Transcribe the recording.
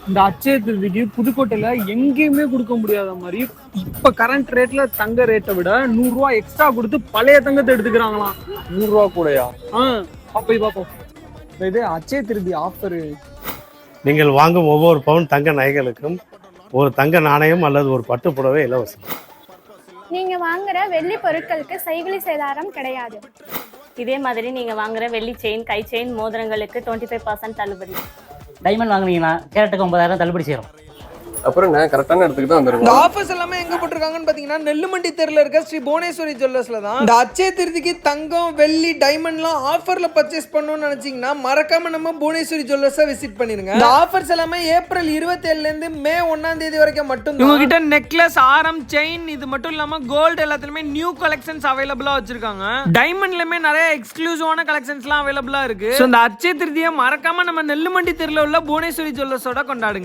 இந்த அச்சய திருதிக்கு புதுக்கோட்டையில எங்கேயுமே கொடுக்க முடியாத மாதிரி இப்ப கரண்ட் ரேட்ல தங்க ரேட்டை விட 100 ரூபாய் எக்ஸ்ட்ரா கொடுத்து பழைய தங்கத்தை எடுத்துக்கிறாங்களாம். 100 ரூபா கூடயா? போய் பார்ப்போம். இது அச்சய திருதி ஆஃபர். நீங்கள் வாங்கும் ஒவ்வொரு பவுன் தங்க நகைகளுக்கும் ஒரு தங்க நாணயம் அல்லது ஒரு பட்டு புடவை இலவசம். நீங்க வாங்குற வெள்ளி பொருட்களுக்கு செய்கூலி சேதாரம் கிடையாது. இதே மாதிரி நீங்க வாங்குற வெள்ளி செயின், கை செயின், மோதிரங்களுக்கு 25% தள்ளுபடி. டைமண்ட் வாங்குனீங்கன்னா கேரட்டுக்கு 9,000 தள்ளுபடி செய்யும். அப்புறம் என்ன கரெக்டான இடத்துக்கு தான் வந்துருங்க. இந்த ஆஃபர்ஸ் எல்லாமே எங்க போட்டிருக்காங்கன்னு பாத்தீங்கன்னா நெல்லுமண்டி தெருல இருக்க ஸ்ரீ புவனேஸ்வரி ஜுவல்லர்ஸ்ல தான். இந்த அச்சய திருதிக்கு தங்கம், வெள்ளி, டைமண்ட்லாம் ஆஃபர்ல பர்ச்சேஸ் பண்ணணும்னு நினைச்சீங்கன்னா மறக்காம நம்ம புவனேஸ்வரி ஜுவல்லர்ஸை விசிட் பண்ணிருங்க. இந்த ஆஃபர்ஸ் எல்லாமே ஏப்ரல் 27ல இருந்து மே 1ஆம் தேதி வரைக்கும் மட்டும். இவங்க கிட்ட நெக்லஸ், ஆரம், செயின் இது மட்டும் இல்லாம கோல்டு எல்லாத்துலயுமே நியூ கலெக்ஷன்ஸ் அவைலபிளா வச்சிருக்காங்க. டைமண்ட்லயுமே நிறைய எக்ஸ்க்ளூசிவான கலெக்ஷன்ஸ்லாம் அவைலபிளா இருக்கு. இந்த அச்சய திருதியை மறக்காம நம்ம நெல்லுமண்டி தெருல உள்ள புவனேஸ்வரி ஜுவல்லர்ஸோட கொண்டாடுங்க.